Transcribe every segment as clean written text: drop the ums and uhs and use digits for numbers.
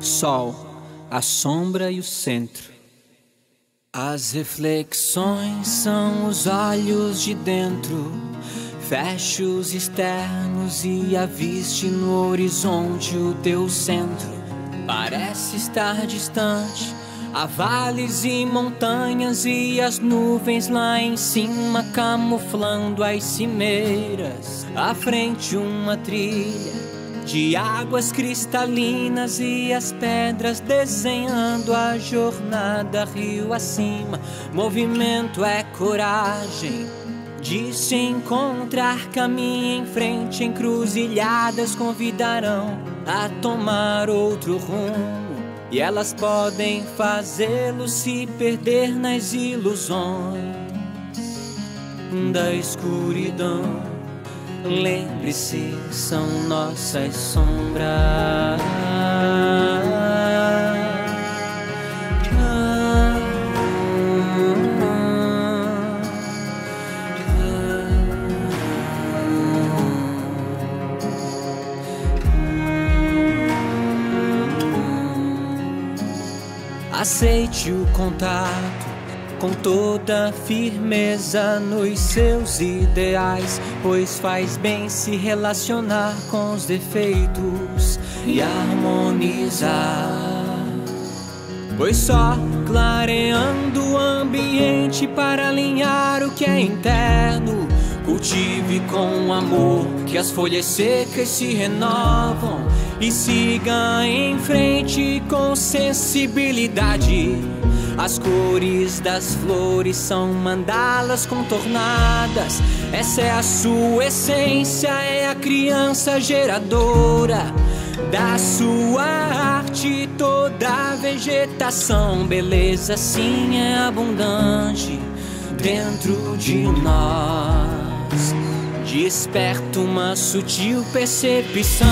Sol, a sombra e o centro. As reflexões são os olhos de dentro. Feche os externos e aviste no horizonte o teu centro. Parece estar distante, há vales e montanhas e as nuvens lá em cima camuflando as cimeiras. À frente uma trilha de águas cristalinas e as pedras desenhando a jornada rio acima. Movimento é coragem de se encontrar, caminho em frente, encruzilhadas convidarão a tomar outro rumo, e elas podem fazê-lo se perder nas ilusões da escuridão. Lembre-se, são nossas sombras. Aceite o contato com toda firmeza nos seus ideais, pois faz bem se relacionar com os defeitos e harmonizar. Pois só clareando o ambiente para alinhar o que é interno. Cultive com amor que as folhas secas se renovam, e siga em frente com sensibilidade. As cores das flores são mandalas contornadas. Essa é a sua essência, é a criança geradora da sua arte. Toda a vegetação, beleza sim é abundante dentro de nós. Desperta uma sutil percepção.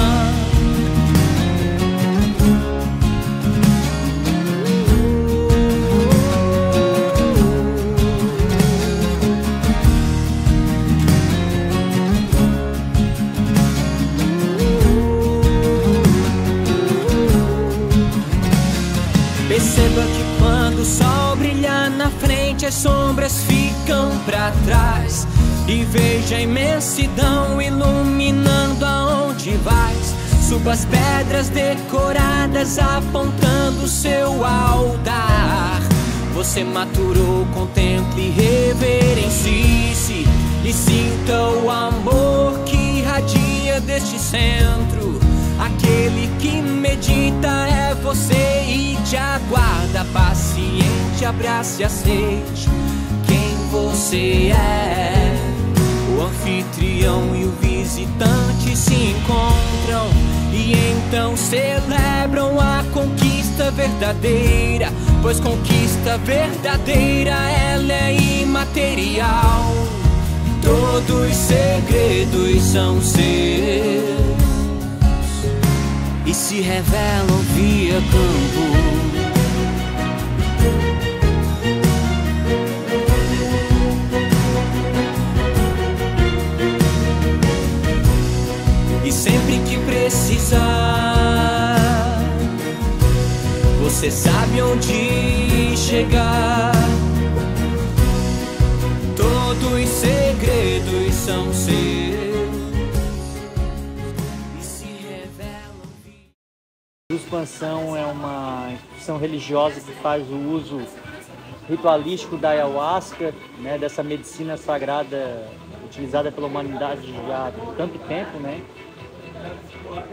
Perceba que quando o sol brilha na frente, as sombras ficam pra trás. E veja a imensidão iluminando aonde vais. Suba as pedras decoradas apontando seu altar. Você maturou, contemple e reverencie-se, e sinta o amor que irradia deste centro. Aquele que medita é você e te aguarda paciente. Abrace e aceite quem você é. O anfitrião e o visitante se encontram e então celebram a conquista verdadeira, pois conquista verdadeira ela é imaterial. Todos os segredos são seus e se revelam via campo. E sempre que precisar, você sabe onde chegar. Todos os segredos são seus. A expansão é uma instituição religiosa que faz o uso ritualístico da ayahuasca, né, dessa medicina sagrada utilizada pela humanidade já há tanto tempo, né?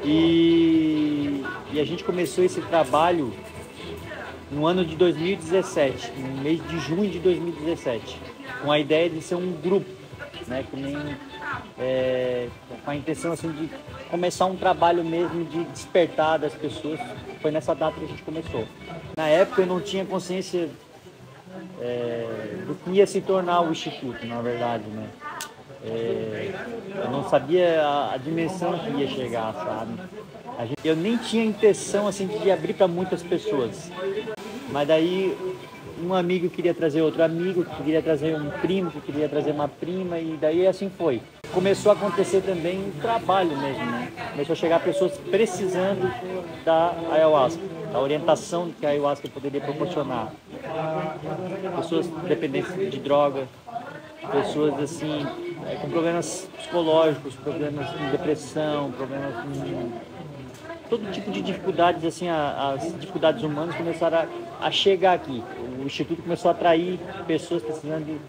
E a gente começou esse trabalho no ano de 2017, no mês de junho de 2017, com a ideia de ser um grupo, né, com a intenção assim, de começar um trabalho mesmo de despertar das pessoas. Foi nessa data que a gente começou. Na época eu não tinha consciência do que ia se tornar o Instituto, na verdade, né? Eu não sabia a dimensão que ia chegar, sabe? Eu nem tinha intenção assim de abrir para muitas pessoas, mas daí um amigo queria trazer outro amigo, que queria trazer um primo, que queria trazer uma prima, e daí assim foi. Começou a acontecer também um trabalho mesmo, né? Começou a chegar pessoas precisando da ayahuasca, da orientação que a ayahuasca poderia proporcionar. Pessoas dependentes de droga, pessoas assim com problemas psicológicos, problemas com depressão, problemas com todo tipo de dificuldades, assim, as dificuldades humanas começaram a chegar aqui. O Instituto começou a atrair pessoas precisando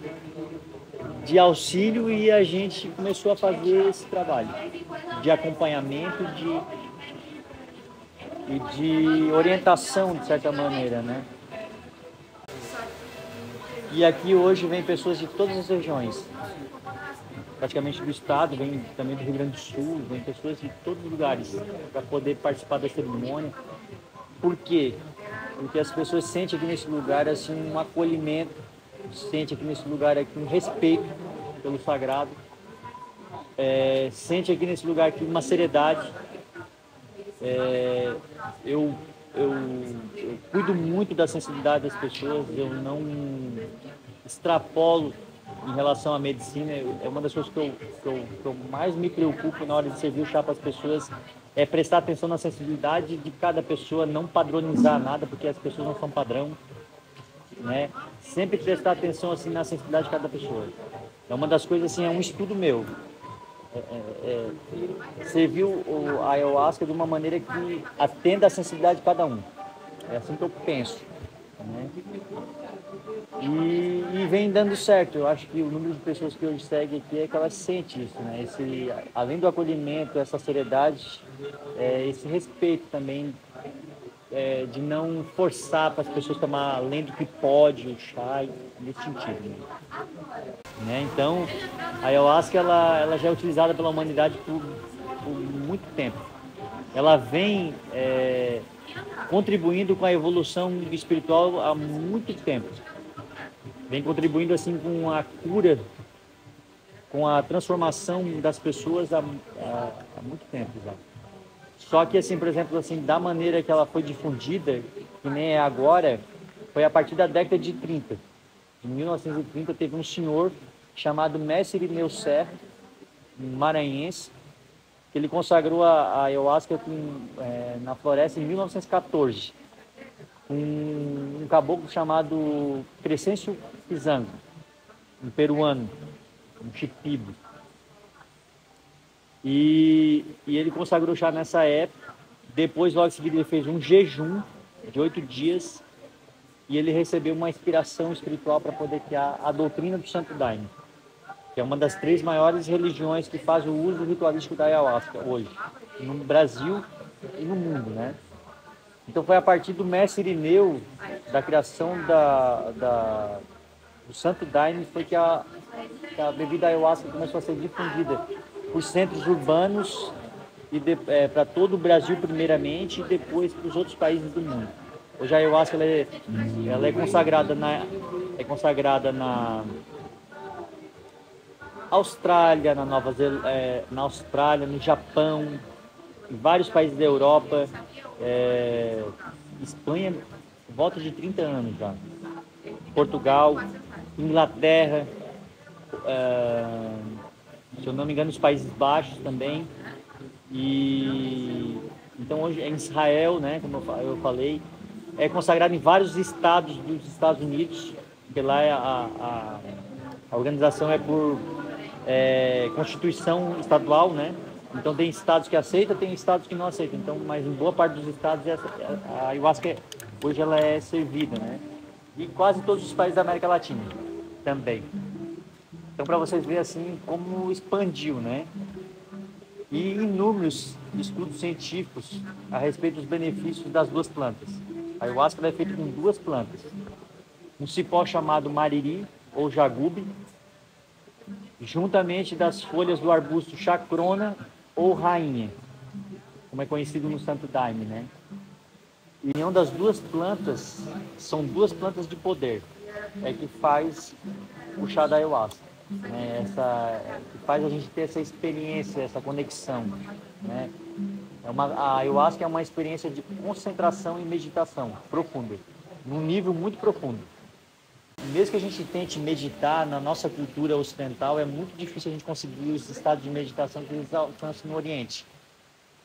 de auxílio e a gente começou a fazer esse trabalho de acompanhamento e de orientação, de certa maneira, né? E aqui hoje vem pessoas de todas as regiões, praticamente do estado, vem também do Rio Grande do Sul, vem pessoas de todos os lugares para poder participar da cerimônia. Por quê? Porque as pessoas sentem aqui nesse lugar assim um acolhimento, sentem aqui nesse lugar aqui um respeito pelo sagrado, sente aqui nesse lugar aqui uma seriedade. Eu cuido muito da sensibilidade das pessoas, eu não extrapolo em relação à medicina. É uma das coisas que eu mais me preocupo na hora de servir o chá para as pessoas, é prestar atenção na sensibilidade de cada pessoa, não padronizar nada, porque as pessoas não são padrão, né? Sempre prestar atenção assim na sensibilidade de cada pessoa. É uma das coisas assim, é um estudo meu. Servir a ayahuasca de uma maneira que atenda a sensibilidade de cada um. É assim que eu penso, né? E vem dando certo. Eu acho que o número de pessoas que hoje seguem aqui é que elas sentem isso, né? Além do acolhimento, essa seriedade, esse respeito também, de não forçar para as pessoas tomar além do que pode o chá, nesse sentido, né? Então, a ayahuasca ela já é utilizada pela humanidade por muito tempo. Ela vem contribuindo com a evolução espiritual há muito tempo. Vem contribuindo assim com a cura, com a transformação das pessoas há muito tempo já. Só que assim, por exemplo, assim, da maneira que ela foi difundida, que nem é agora, foi a partir da década de 30. Em 1930 teve um senhor chamado Mestre Irineu Serra, um maranhense, que ele consagrou a ayahuasca na floresta em 1914. Um caboclo chamado Crescêncio Pizango, um peruano, um chipibo. E ele consagrou o chá nessa época. Depois, logo em seguida, ele fez um jejum de 8 dias e ele recebeu uma inspiração espiritual para poder criar a doutrina do Santo Daime, que é uma das 3 maiores religiões que faz o uso ritualístico da ayahuasca hoje, no Brasil e no mundo, né? Então foi a partir do Mestre Irineu, da criação do Santo Daime, foi que a bebida ayahuasca começou a ser difundida por centros urbanos e para todo o Brasil primeiramente e depois para os outros países do mundo. Hoje a ayahuasca ela é consagrada na Austrália, na Austrália, no Japão, em vários países da Europa, Espanha, volta de 30 anos já, Portugal, Inglaterra, se eu não me engano, os Países Baixos também. E então hoje é em Israel, né, como eu falei, é consagrado em vários estados dos Estados Unidos, porque lá a organização é por constituição estadual, né? Então tem estados que aceitam, tem estados que não aceitam. Então, mas em boa parte dos estados a ayahuasca hoje ela é servida, né? E quase todos os países da América Latina também. Então, para vocês verem assim como expandiu, né? E inúmeros estudos científicos a respeito dos benefícios das 2 plantas. A ayahuasca é feita com 2 plantas. Um cipó chamado mariri ou jagube, juntamente das folhas do arbusto chacrona ou rainha, como é conhecido no Santo Daime, né? E a união das 2 plantas são 2 plantas de poder, que faz o chá da ayahuasca. né? Que faz a gente ter essa experiência, essa conexão, né? A ayahuasca é uma experiência de concentração e meditação profunda, num nível muito profundo. Mesmo que a gente tente meditar na nossa cultura ocidental, é muito difícil a gente conseguir os estados de meditação que eles alcançam no Oriente,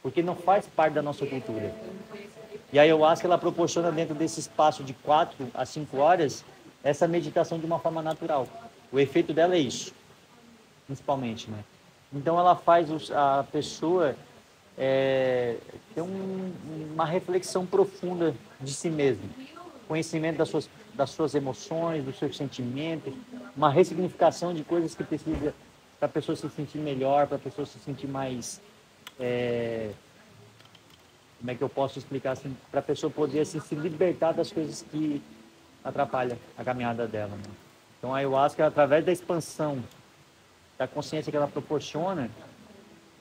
porque não faz parte da nossa cultura. E a ayahuasca, ela proporciona dentro desse espaço de 4 a 5 horas essa meditação de uma forma natural. O efeito dela é isso, principalmente, né? Então ela faz a pessoa ter uma reflexão profunda de si mesmo, conhecimento das suas emoções, dos seus sentimentos, uma ressignificação de coisas que precisa para a pessoa se sentir melhor, para a pessoa se sentir mais... como é que eu posso explicar assim? Para a pessoa poder assim, se libertar das coisas que atrapalham a caminhada dela, né? Então a ayahuasca, através da expansão da consciência que ela proporciona,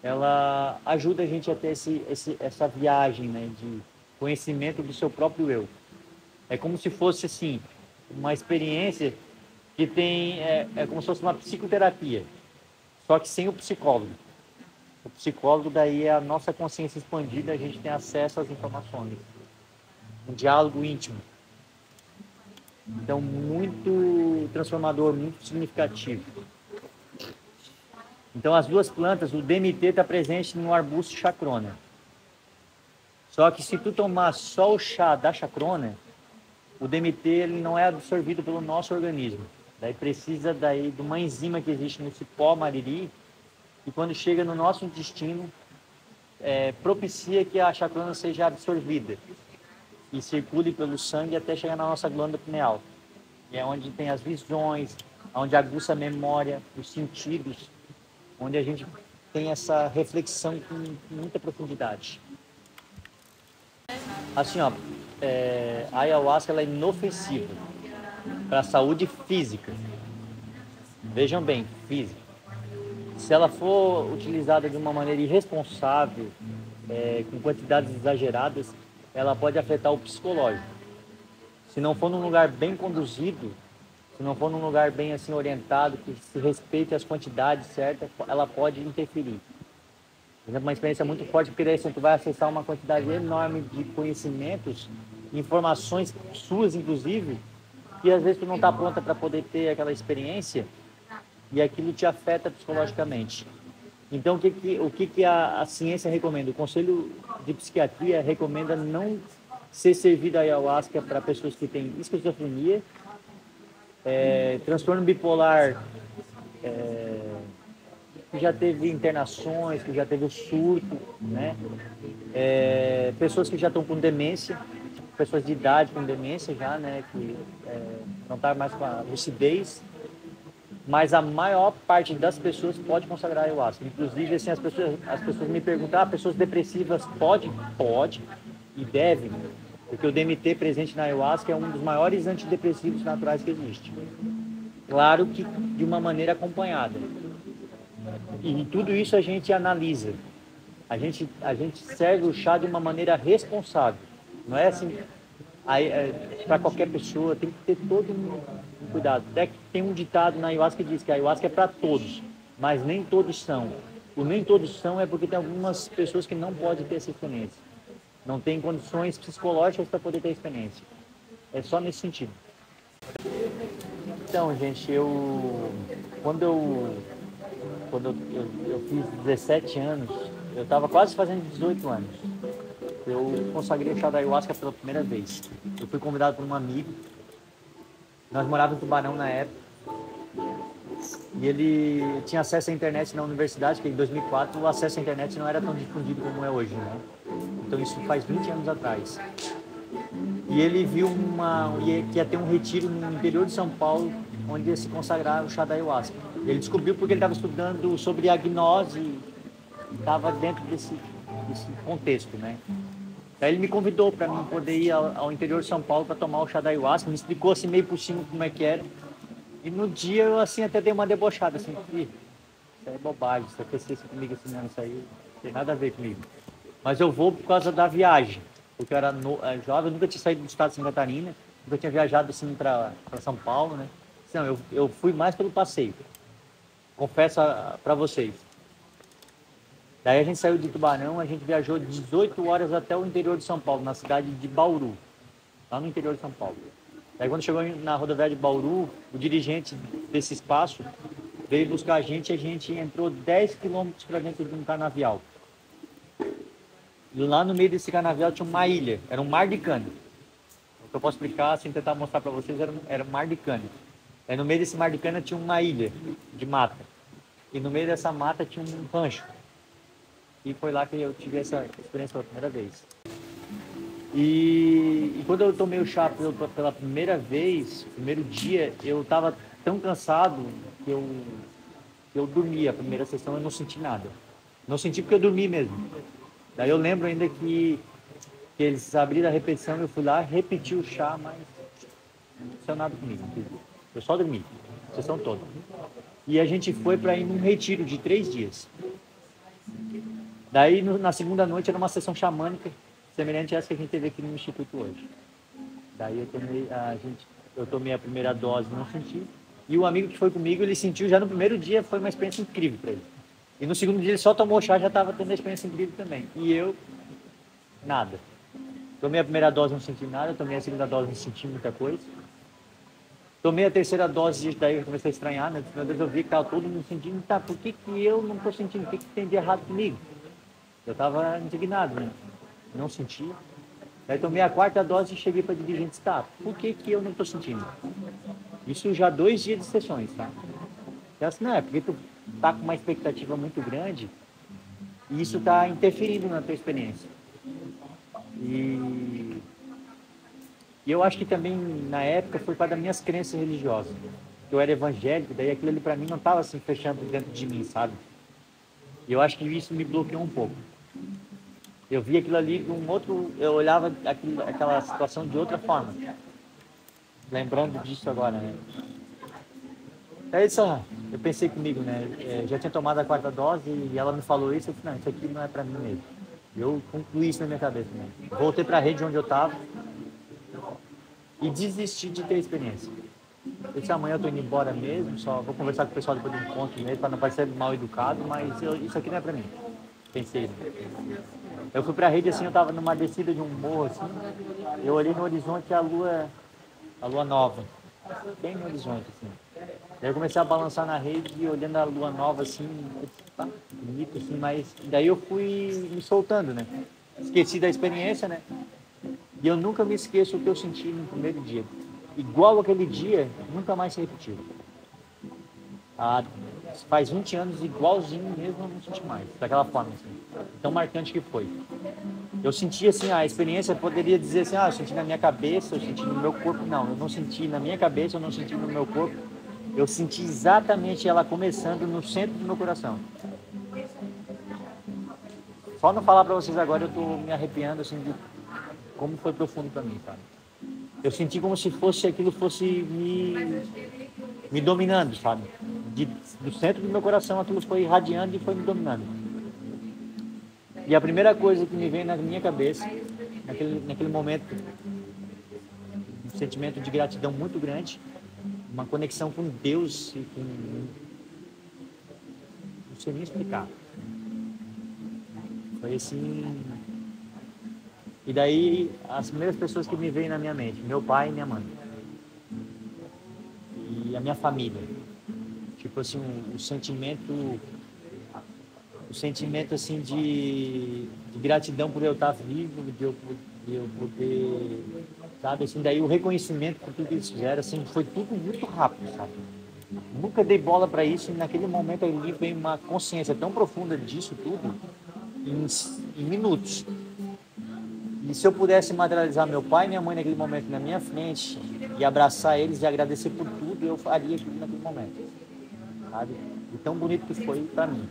ela ajuda a gente a ter essa viagem, né, de conhecimento do seu próprio eu. É como se fosse assim, uma experiência que tem, é como se fosse uma psicoterapia, só que sem o psicólogo. O psicólogo daí é a nossa consciência expandida, a gente tem acesso às informações. Um diálogo íntimo. Então, muito transformador, muito significativo. Então, as duas plantas, o DMT está presente no arbusto chacrona. Só que se tu tomar só o chá da chacrona, o DMT ele não é absorvido pelo nosso organismo. Daí precisa de uma enzima que existe no cipó mariri, e quando chega no nosso intestino, propicia que a chacrona seja absorvida e circule pelo sangue até chegar na nossa glândula pineal. E é onde tem as visões, onde aguça a memória, os sentidos, onde a gente tem essa reflexão com muita profundidade. Assim, ó, a ayahuasca ela é inofensiva para a saúde física. Vejam bem, física. Se ela for utilizada de uma maneira irresponsável, com quantidades exageradas, ela pode afetar o psicológico. Se não for num lugar bem conduzido, se não for num lugar bem assim orientado, que se respeite as quantidades certas, ela pode interferir. É uma experiência muito forte, porque daí você vai acessar uma quantidade enorme de conhecimentos, informações suas, inclusive, e às vezes tu não está pronta para poder ter aquela experiência e aquilo te afeta psicologicamente. Então, o que a ciência recomenda? O Conselho de Psiquiatria recomenda não ser servido a ayahuasca para pessoas que têm esquizofrenia, transtorno bipolar, que já teve internações, que já teve o surto, né? Pessoas que já estão com demência, pessoas de idade com demência já, né? Que não estão mais com a lucidez. Mas a maior parte das pessoas pode consagrar a ayahuasca. Inclusive, assim, as pessoas me perguntam, pessoas depressivas pode? Pode e deve, porque o DMT presente na ayahuasca é um dos maiores antidepressivos naturais que existe. Claro que de uma maneira acompanhada. E tudo isso a gente analisa. A gente serve o chá de uma maneira responsável. Não é assim, para qualquer pessoa, tem que ter todo um cuidado. Até que tem um ditado na ayahuasca que diz que a ayahuasca é para todos, mas nem todos são. O nem todos são é porque tem algumas pessoas que não podem ter essa experiência. Não tem condições psicológicas para poder ter a experiência. É só nesse sentido. Então, gente, quando eu fiz 17 anos, eu estava quase fazendo 18 anos. Eu consagrei o chá da ayahuasca pela primeira vez. Eu fui convidado por um amigo. Nós morávamos em Tubarão na época. E ele tinha acesso à internet na universidade, que em 2004 o acesso à internet não era tão difundido como é hoje, né? Então isso faz 20 anos atrás. E ele viu que ia ter um retiro no interior de São Paulo, onde ia se consagrar o chá da ayahuasca. Ele descobriu porque ele estava estudando sobre a gnose e estava dentro desse contexto, né? Aí ele me convidou para mim poder ir ao interior de São Paulo para tomar o chá da ayahuasca, me explicou assim meio por cima como é que era. E no dia eu assim até dei uma debochada, assim, isso é bobagem, isso aconteceu comigo assim, não, isso aí não tem nada a ver comigo. Mas eu vou por causa da viagem, porque eu era jovem, eu nunca tinha saído do estado de Santa Catarina, nunca tinha viajado assim para São Paulo, né? Não, eu fui mais pelo passeio. confesso para vocês. Daí a gente saiu de Tubarão, a gente viajou 18 horas até o interior de São Paulo, na cidade de Bauru, lá no interior de São Paulo. Daí quando chegou na rodoviária de Bauru, o dirigente desse espaço veio buscar a gente entrou 10 quilômetros para dentro de um canavial. E lá no meio desse canavial tinha uma ilha, era um mar de cana. O que eu posso explicar, sem tentar mostrar para vocês, era um mar de cana. Aí no meio desse mar de cana tinha uma ilha de mata. E no meio dessa mata tinha um rancho. E foi lá que eu tive essa experiência pela primeira vez. E quando eu tomei o chá pela primeira vez, primeiro dia, eu estava tão cansado que eu dormi. A primeira sessão eu não senti nada. Não senti porque eu dormi mesmo. Daí eu lembro ainda que eles abriram a repetição, eu fui lá, repeti o chá, mas não aconteceu nada comigo. Eu só dormi, a sessão toda. E a gente foi para ir num retiro de 3 dias. Daí na segunda noite era uma sessão xamânica, semelhante a essa que a gente teve aqui no Instituto hoje. Daí eu tomei a primeira dose, não senti. E o amigo que foi comigo, ele sentiu já no primeiro dia, foi uma experiência incrível para ele. E no segundo dia ele só tomou chá, já estava tendo a experiência incrível também. E eu, nada. Tomei a primeira dose, não senti nada. Tomei a segunda dose, não senti muita coisa. Tomei a terceira dose, daí eu comecei a estranhar, né? Meu Deus, eu vi que estava todo mundo sentindo. Tá, por que eu não estou sentindo? O que tem de errado comigo? Eu estava indignado, né? Não senti. Daí tomei a quarta dose e cheguei para dirigente, tá, por que eu não estou sentindo? Isso já 2 dias de sessões, tá? Eu assim, não, é porque tu tá com uma expectativa muito grande e isso tá interferindo na tua experiência. E eu acho que também, na época, foi para das minhas crenças religiosas. Eu era evangélico, daí aquilo ali para mim não estava assim fechando dentro de mim, sabe? E eu acho que isso me bloqueou um pouco. Eu vi aquilo ali de um outro, eu olhava aquela situação de outra forma. Lembrando disso agora, né? Daí eu pensei comigo, né? Já tinha tomado a quarta dose e ela me falou isso, eu disse, não, isso aqui não é para mim mesmo. Eu concluí isso na minha cabeça, né? Voltei para a rede onde eu estava e desisti de ter experiência. Eu disse, amanhã eu tô indo embora mesmo, só vou conversar com o pessoal depois do encontro mesmo, para não parecer mal educado, mas isso aqui não é para mim. Pensei. Eu fui para a rede assim, eu estava numa descida de um morro assim, eu olhei no horizonte a lua nova, bem no horizonte assim. Daí eu comecei a balançar na rede e olhando a lua nova assim, tá bonito assim, mas daí eu fui me soltando, né? Esqueci da experiência, né? E eu nunca me esqueço o que eu senti no primeiro dia. Igual aquele dia, nunca mais se repetiu. Faz 20 anos, igualzinho mesmo, eu não senti mais. Daquela forma, assim. Tão marcante que foi. Eu senti, assim, a experiência poderia dizer assim, eu senti na minha cabeça, eu senti no meu corpo. Não, eu não senti na minha cabeça, eu não senti no meu corpo. Eu senti exatamente ela começando no centro do meu coração. Só não falar pra vocês agora, eu tô me arrepiando, assim, de como foi profundo pra mim, sabe? Eu senti como se aquilo fosse me dominando, sabe? Do centro do meu coração aquilo foi irradiando e foi me dominando. E a primeira coisa que me veio na minha cabeça, naquele momento, um sentimento de gratidão muito grande, uma conexão com Deus e com... não sei nem explicar. Foi assim... E daí, as primeiras pessoas que me veio na minha mente, meu pai e minha mãe. E a minha família. Tipo assim, o sentimento assim de gratidão por eu estar vivo, de eu poder, sabe, assim, daí o reconhecimento por tudo que eles fizeram, assim, foi tudo muito rápido, sabe? Nunca dei bola para isso e naquele momento ali veio uma consciência tão profunda disso tudo em minutos. E se eu pudesse materializar meu pai e minha mãe naquele momento na minha frente e abraçar eles e agradecer por tudo, eu faria aquilo naquele momento, sabe? E tão bonito que foi para mim.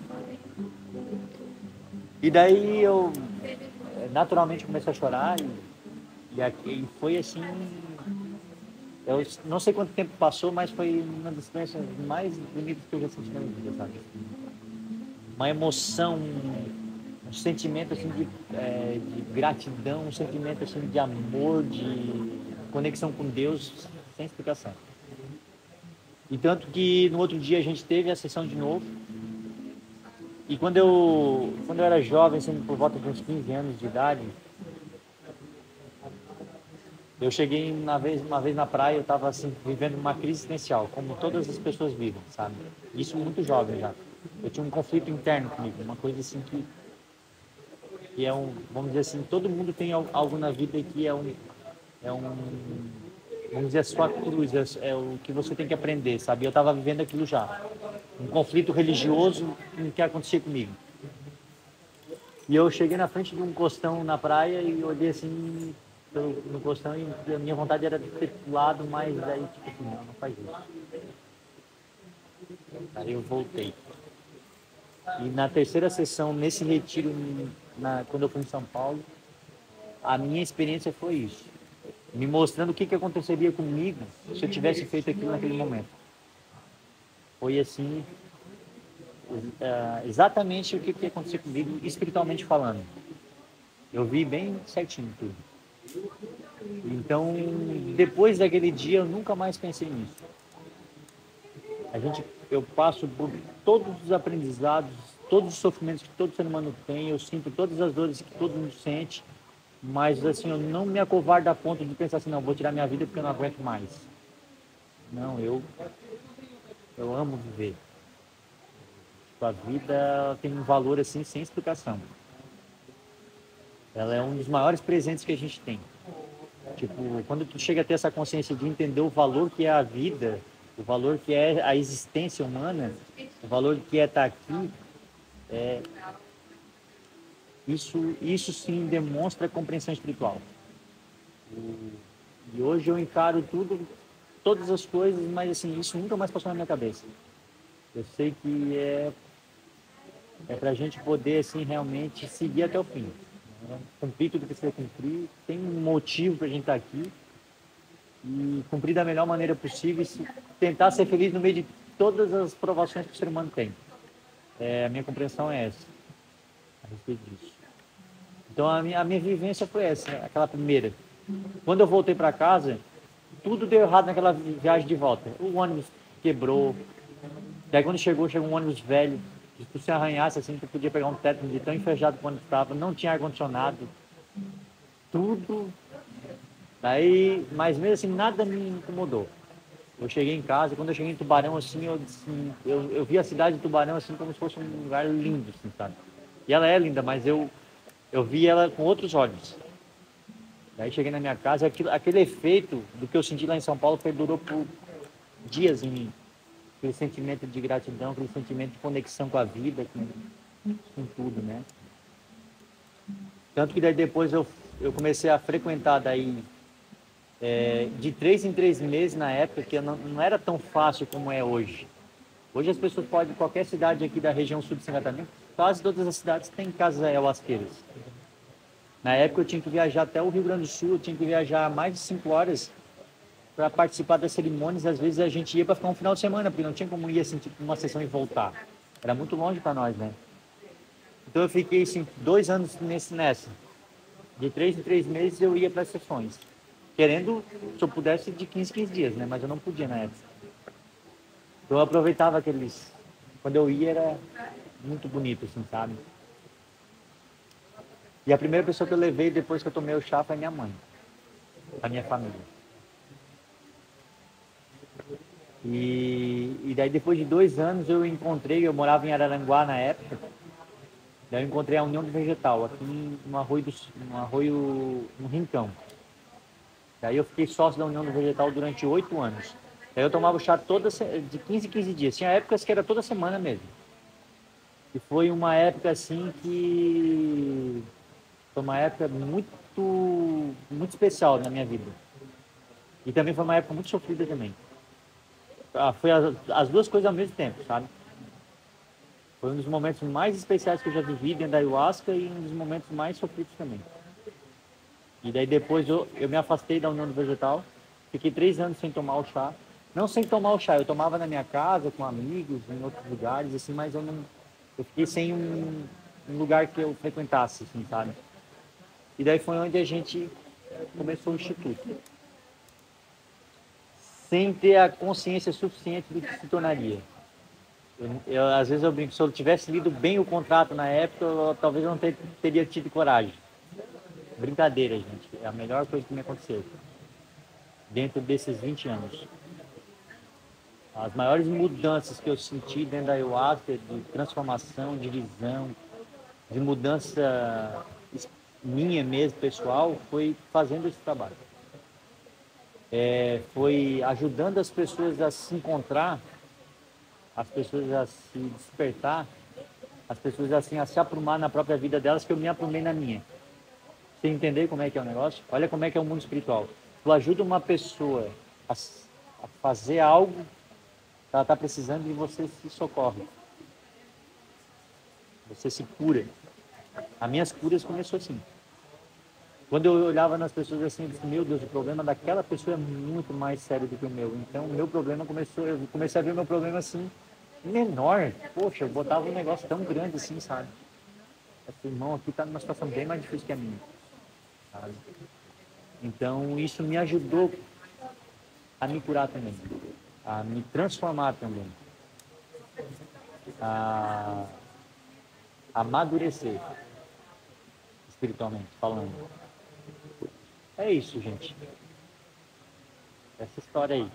E daí eu naturalmente comecei a chorar e foi assim, eu não sei quanto tempo passou, mas foi uma das experiências mais bonitas que eu já senti na minha vida, sabe? Uma emoção, um sentimento assim de gratidão, um sentimento assim de amor, de conexão com Deus, sem explicação. E tanto que no outro dia a gente teve a sessão de novo. E quando eu era jovem, assim, por volta de uns 15 anos de idade, eu cheguei uma vez na praia, eu estava assim, vivendo uma crise existencial, como todas as pessoas vivem, sabe? Isso muito jovem já. Eu tinha um conflito interno comigo, uma coisa assim que é um, vamos dizer assim, todo mundo tem algo na vida que é um, vamos dizer, a sua cruz, é o que você tem que aprender, sabe? Eu estava vivendo aquilo já, um conflito religioso no que acontecia comigo. E eu cheguei na frente de um costão na praia e olhei assim no costão e a minha vontade era de ter pulado, mas aí tipo assim, não faz isso. Aí eu voltei. E na terceira sessão, nesse retiro, quando eu fui em São Paulo, a minha experiência foi isso. Me mostrando o que aconteceria comigo se eu tivesse feito aquilo naquele momento. Foi assim, exatamente o que ia acontecer comigo, espiritualmente falando. Eu vi bem certinho tudo. Então, depois daquele dia, eu nunca mais pensei nisso. Eu passo por todos os aprendizados, todos os sofrimentos que todo ser humano tem, eu sinto todas as dores que todo mundo sente, mas assim, eu não me acovardo a ponto de pensar assim, não, vou tirar minha vida porque eu não aguento mais. Não, eu amo viver. A vida tem um valor assim sem explicação. Ela é um dos maiores presentes que a gente tem. Tipo, quando tu chega a ter essa consciência de entender o valor que é a vida, o valor que é a existência humana, o valor que é estar aqui, isso sim demonstra compreensão espiritual. E hoje eu encaro todas as coisas, mas assim, isso nunca mais passou na minha cabeça. Eu sei que é pra gente poder assim realmente seguir até o fim. Cumprir tudo que precisa cumprir, tem um motivo pra gente estar aqui e cumprir da melhor maneira possível e tentar ser feliz no meio de todas as provações que o ser humano tem. A minha compreensão é essa, a respeito disso. Então a minha vivência foi essa, aquela primeira. Quando eu voltei para casa, tudo deu errado naquela viagem de volta. O ônibus quebrou, daí quando chegou um ônibus velho, se tu se arranhasse assim, tu podia pegar um teto de tão enferrujado quando estava, não tinha ar-condicionado, tudo. Daí, mas mesmo assim, nada me incomodou. Eu cheguei em casa, quando eu cheguei em Tubarão, assim, eu vi a cidade de Tubarão assim como se fosse um lugar lindo, assim, sabe? E ela é linda, mas eu vi ela com outros olhos. Daí cheguei na minha casa, aquele efeito do que eu senti lá em São Paulo perdurou por dias em mim. Aquele sentimento de gratidão, aquele sentimento de conexão com a vida, com tudo, né? Tanto que daí depois eu comecei a frequentar daí de 3 em 3 meses na época, que não era tão fácil como é hoje. Hoje as pessoas podem, qualquer cidade aqui da região sul de São Catarina, quase todas as cidades têm casas ayahuasqueiras. Na época eu tinha que viajar até o Rio Grande do Sul, eu tinha que viajar mais de 5 horas para participar das cerimônias. Às vezes a gente ia para ficar um final de semana, porque não tinha como ir assim, tipo, uma sessão e voltar. Era muito longe para nós, né? Então eu fiquei assim, 2 anos nessa. De 3 em 3 meses eu ia para as sessões. Querendo, se eu pudesse, de 15 em 15 dias, né? Mas eu não podia na época. Então eu aproveitava aqueles... Quando eu ia era muito bonito, assim, sabe? E a primeira pessoa que eu levei depois que eu tomei o chá foi a minha mãe, a minha família. E daí depois de 2 anos eu morava em Araranguá na época, daí eu encontrei a União do Vegetal, aqui no Rincão. Daí eu fiquei sócio da União do Vegetal durante 8 anos. Daí eu tomava o chá de 15 em 15 dias, tinha épocas que era toda semana mesmo. E foi uma época assim que... Foi uma época muito, muito especial na minha vida. E também foi uma época muito sofrida também. Foi as duas coisas ao mesmo tempo, sabe? Foi um dos momentos mais especiais que eu já vivi dentro da ayahuasca e um dos momentos mais sofridos também. E daí depois eu me afastei da União do Vegetal, fiquei 3 anos sem tomar o chá. Não sem tomar o chá, eu tomava na minha casa, com amigos, em outros lugares, assim, mas eu fiquei sem um lugar que eu frequentasse, assim, sabe? E daí foi onde a gente começou o Instituto. sem ter a consciência suficiente do que se tornaria. Às vezes eu brinco, se eu tivesse lido bem o contrato na época, talvez eu não teria tido coragem. Brincadeira, gente. É a melhor coisa que me aconteceu dentro desses 20 anos. As maiores mudanças que eu senti dentro da ayahuasca, de transformação, de visão, de mudança minha mesmo, pessoal, foi fazendo esse trabalho. Foi ajudando as pessoas a se encontrar, as pessoas a se despertar, as pessoas assim a se aprumar na própria vida delas, que eu me aprumei na minha. Você entender como é que é o negócio? Olha como é que é o mundo espiritual. Tu ajuda uma pessoa a fazer algo que ela está precisando e você se socorre. Você se cura. As minhas curas começou assim. Quando eu olhava nas pessoas assim, eu disse, meu Deus, o problema daquela pessoa é muito mais sério do que o meu. Então, o meu problema eu comecei a ver o meu problema assim, menor. Poxa, eu botava um negócio tão grande assim, sabe? Esse irmão aqui está numa situação bem mais difícil que a minha, sabe? Então, isso me ajudou a me curar também, a me transformar também, a amadurecer, espiritualmente falando. É isso, gente. Essa história aí.